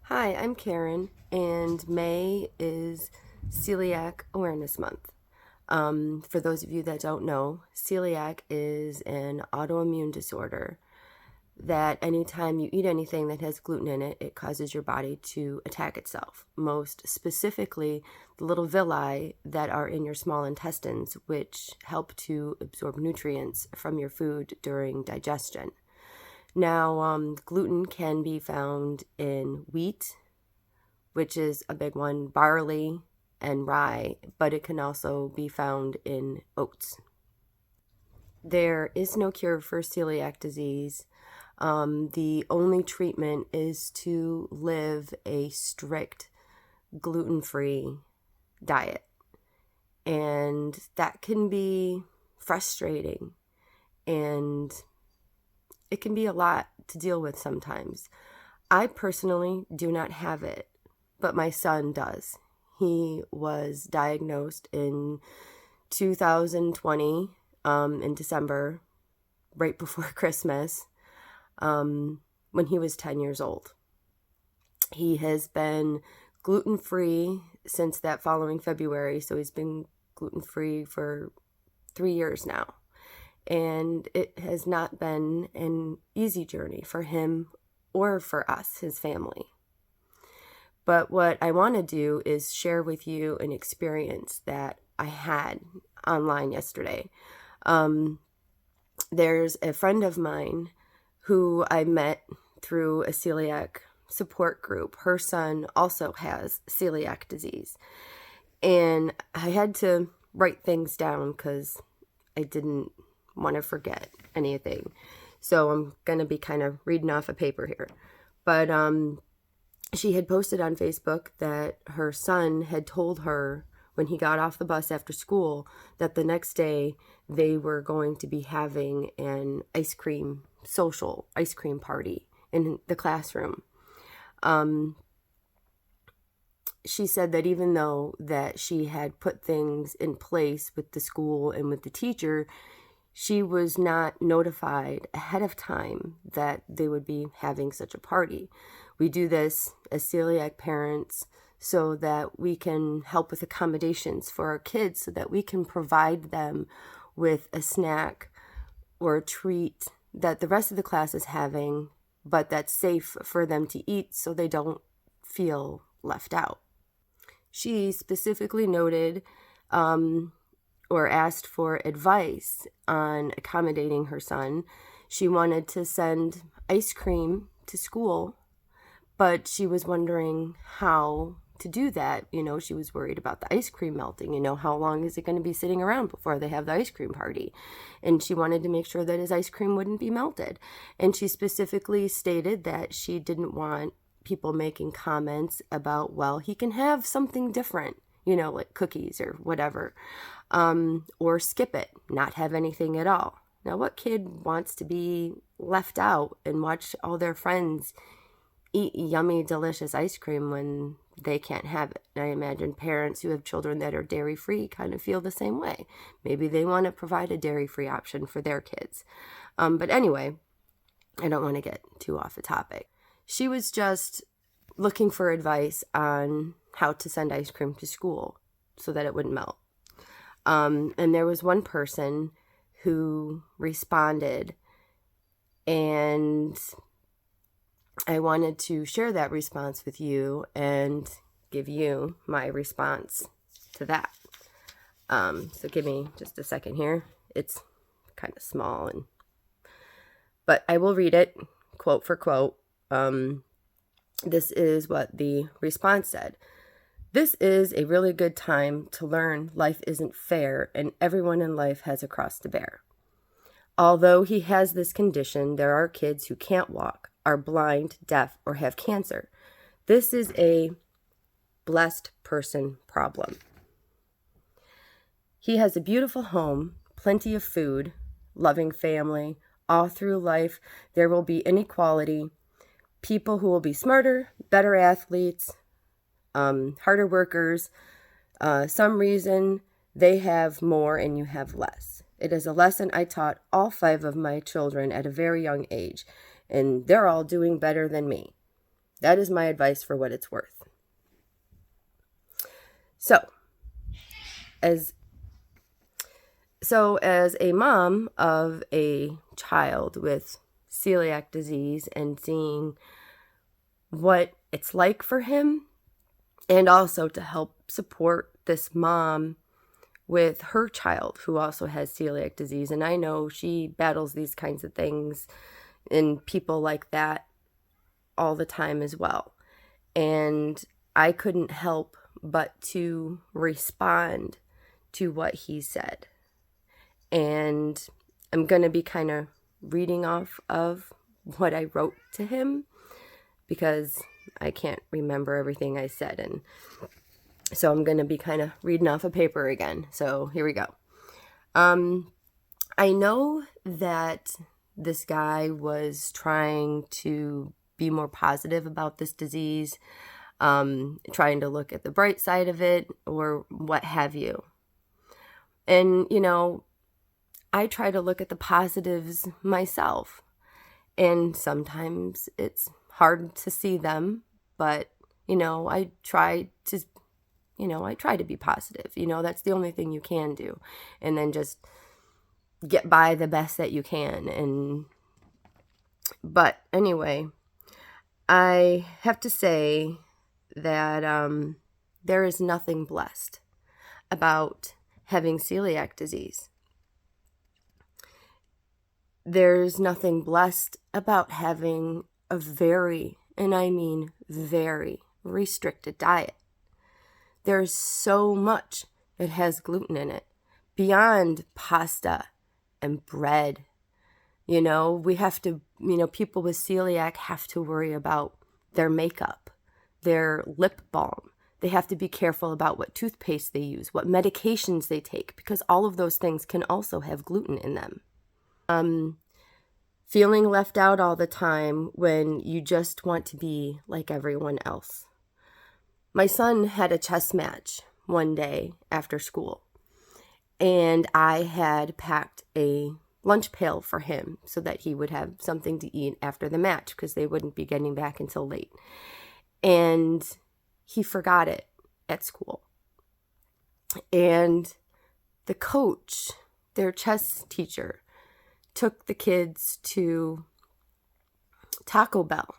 Hi, I'm Karen, and May is Celiac Awareness Month. For those of you that don't know, celiac is an autoimmune disorder that anytime you eat anything that has gluten in it, it causes your body to attack itself. Most specifically, the little villi that are in your small intestines, which help to absorb nutrients from your food during digestion. Now, gluten can be found in wheat, which is a big one, barley and rye, but it can also be found in oats. There is no cure for celiac disease. The only treatment is to live a strict gluten-free diet. And that can be frustrating and it can be a lot to deal with sometimes. I personally do not have it, but my son does. He was diagnosed in 2020 in December, right before Christmas, when he was 10 years old. He has been gluten-free since that following February, so he's been gluten-free for 3 years now. And it has not been an easy journey for him or for us, his family. But what I want to do is share with you an experience that I had online yesterday. There's a friend of mine who I met through a celiac support group. Her son also has celiac disease. And I had to write things down because I didn't want to forget anything. So I'm going to be kind of reading off a paper here. But she had posted on Facebook that her son had told her when he got off the bus after school that the next day they were going to be having an social ice cream party in the classroom. She said that even though that she had put things in place with the school and with the teacher, she was not notified ahead of time that they would be having such a party. We do this as celiac parents so that we can help with accommodations for our kids, so that we can provide them with a snack or a treat that the rest of the class is having, but that's safe for them to eat so they don't feel left out. She specifically noted or asked for advice on accommodating her son. She wanted to send ice cream to school, but she was wondering how to do that. She was worried about the ice cream melting. How long is it going to be sitting around before they have the ice cream party? And she wanted to make sure that his ice cream wouldn't be melted. And she specifically stated that she didn't want people making comments about, well, he can have something different, like cookies or whatever, or skip it, not have anything at all. Now, what kid wants to be left out and watch all their friends eat yummy, delicious ice cream when they can't have it? And I imagine parents who have children that are dairy-free kind of feel the same way. Maybe they want to provide a dairy-free option for their kids. But anyway, I don't want to get too off the topic. She was just looking for advice on how to send ice cream to school so that it wouldn't melt. And there was one person who responded, and I wanted to share that response with you and give you my response to that. So give me just a second here. It's kind of small, but I will read it quote for quote. This is what the response said. "This is a really good time to learn life isn't fair and everyone in life has a cross to bear. Although he has this condition, there are kids who can't walk, are blind, deaf, or have cancer. This is a blessed person problem. He has a beautiful home, plenty of food, loving family. All through life, there will be inequality, people who will be smarter, better athletes, harder workers. Some reason they have more and you have less. It is a lesson I taught all 5 of my children at a very young age, and they're all doing better than me. That is my advice for what it's worth. So, as a mom of a child with celiac disease and seeing what it's like for him, and also to help support this mom with her child who also has celiac disease. And I know she battles these kinds of things and people like that all the time as well. And I couldn't help but to respond to what he said. And I'm going to be kind of reading off of what I wrote to him because I can't remember everything I said. And so I'm going to be kind of reading off a paper again. So here we go. I know that this guy was trying to be more positive about this disease, trying to look at the bright side of it or what have you. And, I try to look at the positives myself. And sometimes it's hard to see them, but, I try to be positive. That's the only thing you can do. And then just get by the best that you can. But anyway, I have to say that there is nothing blessed about having celiac disease. There's nothing blessed about having a very, and I mean very, restricted diet. There's so much that has gluten in it, beyond pasta and bread. We have to, people with celiac have to worry about their makeup, their lip balm. They have to be careful about what toothpaste they use, what medications they take, because all of those things can also have gluten in them. Feeling left out all the time when you just want to be like everyone else. My son had a chess match one day after school, and I had packed a lunch pail for him so that he would have something to eat after the match because they wouldn't be getting back until late. And he forgot it at school. And the coach, their chess teacher, took the kids to Taco Bell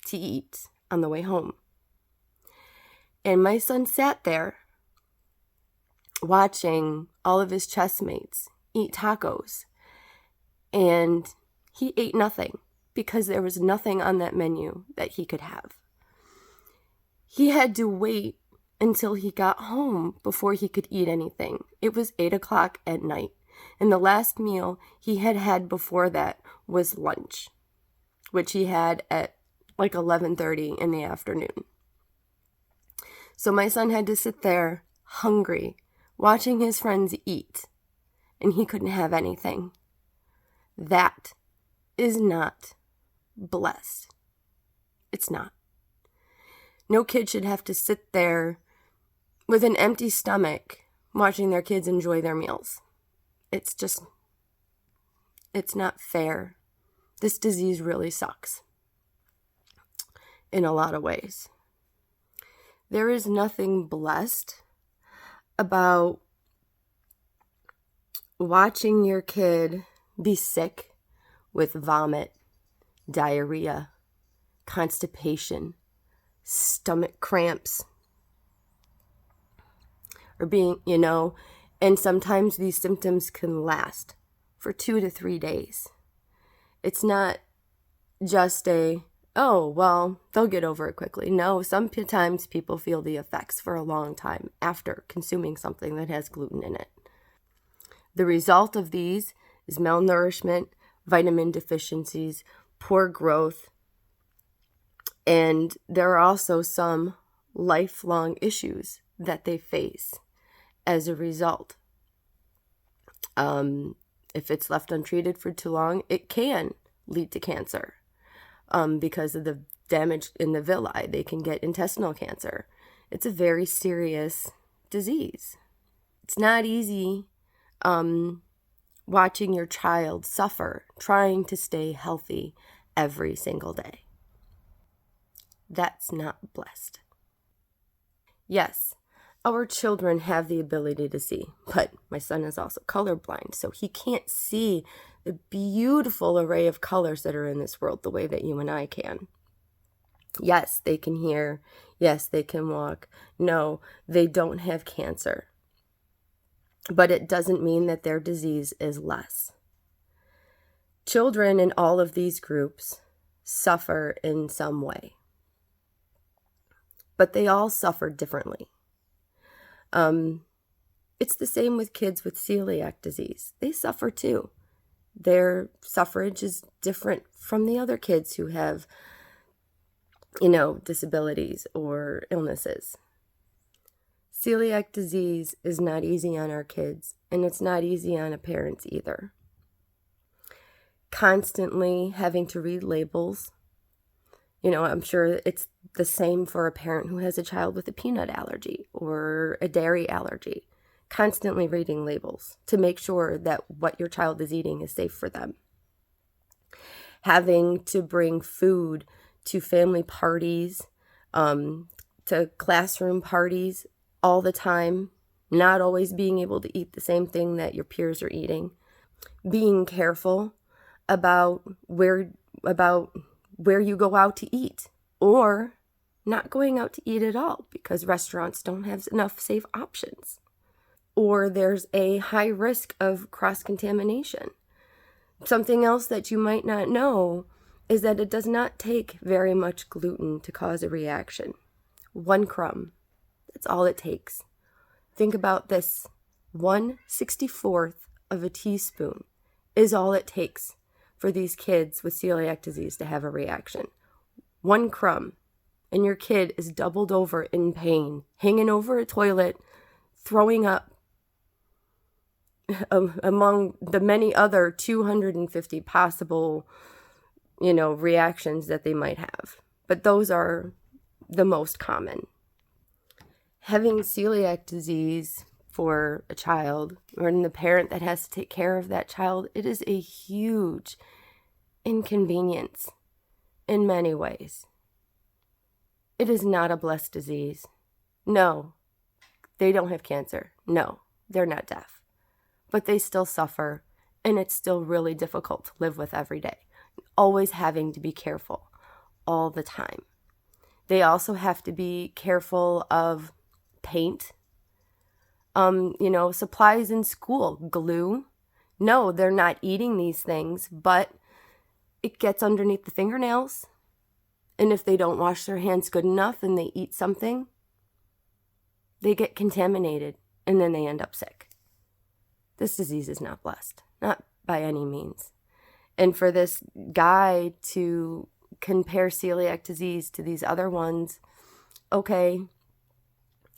to eat on the way home. And my son sat there watching all of his chess mates eat tacos. And he ate nothing because there was nothing on that menu that he could have. He had to wait until he got home before he could eat anything. It was 8 o'clock at night. And the last meal he had had before that was lunch, which he had at like 11:30 in the afternoon. So my son had to sit there hungry, watching his friends eat, and he couldn't have anything. That is not blessed. It's not. No kid should have to sit there with an empty stomach watching their kids enjoy their meals. It's not fair. This disease really sucks in a lot of ways. There is nothing blessed about watching your kid be sick with vomit, diarrhea, constipation, stomach cramps, or being, and sometimes these symptoms can last for 2 to 3 days. It's not just they'll get over it quickly. No, sometimes people feel the effects for a long time after consuming something that has gluten in it. The result of these is malnourishment, vitamin deficiencies, poor growth, and there are also some lifelong issues that they face as a result. If it's left untreated for too long, it can lead to cancer because of the damage in the villi. They can get intestinal cancer. It's a very serious disease. It's not easy watching your child suffer, trying to stay healthy every single day. That's not blessed. Yes, our children have the ability to see, but my son is also colorblind, so he can't see the beautiful array of colors that are in this world the way that you and I can. Yes, they can hear. Yes, they can walk. No, they don't have cancer. But it doesn't mean that their disease is less. Children in all of these groups suffer in some way, but they all suffer differently. It's the same with kids with celiac disease. They suffer too. Their suffrage is different from the other kids who have, disabilities or illnesses. Celiac disease is not easy on our kids, and it's not easy on our parents either. Constantly having to read labels. I'm sure it's the same for a parent who has a child with a peanut allergy or a dairy allergy. Constantly reading labels to make sure that what your child is eating is safe for them. Having to bring food to family parties, to classroom parties all the time, not always being able to eat the same thing that your peers are eating. Being careful about where you go out to eat, or not going out to eat at all because restaurants don't have enough safe options, or there's a high risk of cross-contamination. Something else that you might not know is that it does not take very much gluten to cause a reaction. 1 crumb, that's all it takes. Think about this. 1/64 of a teaspoon is all it takes for these kids with celiac disease to have a reaction. 1 crumb, and your kid is doubled over in pain, hanging over a toilet, throwing up, among the many other 250 possible, reactions that they might have. But those are the most common. Having celiac disease for a child, or the parent that has to take care of that child, it is a huge inconvenience in many ways. It is not a blessed disease. No, they don't have cancer. No, they're not deaf. But they still suffer, and it's still really difficult to live with every day. Always having to be careful all the time. They also have to be careful of paint, supplies in school, glue. No, they're not eating these things, but it gets underneath the fingernails. And if they don't wash their hands good enough and they eat something, they get contaminated and then they end up sick. This disease is not blessed, not by any means. And for this guy to compare celiac disease to these other ones, okay,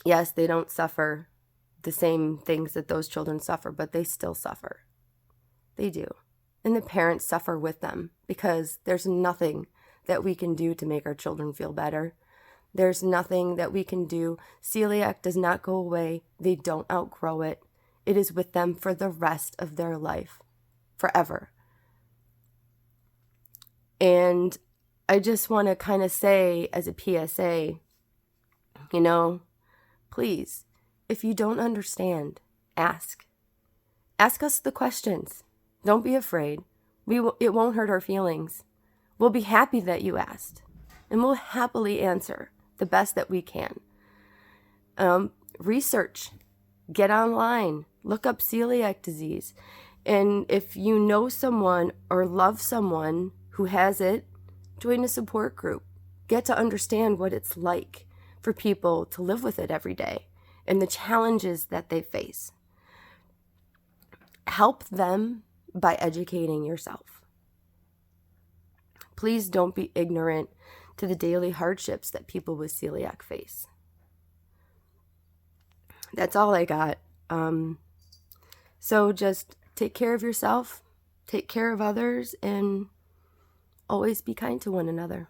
yes, they don't suffer the same things that those children suffer, but they still suffer. They do. And the parents suffer with them because there's nothing that we can do to make our children feel better. There's nothing that we can do. Celiac does not go away. They don't outgrow it. It is with them for the rest of their life, forever. And I just want to kind of say as a PSA, please, if you don't understand, ask. Ask us the questions. Don't be afraid. It won't hurt our feelings. We'll be happy that you asked, and we'll happily answer the best that we can. Research. Get online. Look up celiac disease. And if you know someone or love someone who has it, join a support group. Get to understand what it's like for people to live with it every day and the challenges that they face. Help them by educating yourself. Please don't be ignorant to the daily hardships that people with celiac face. That's all I got. So just take care of yourself, take care of others, and always be kind to one another.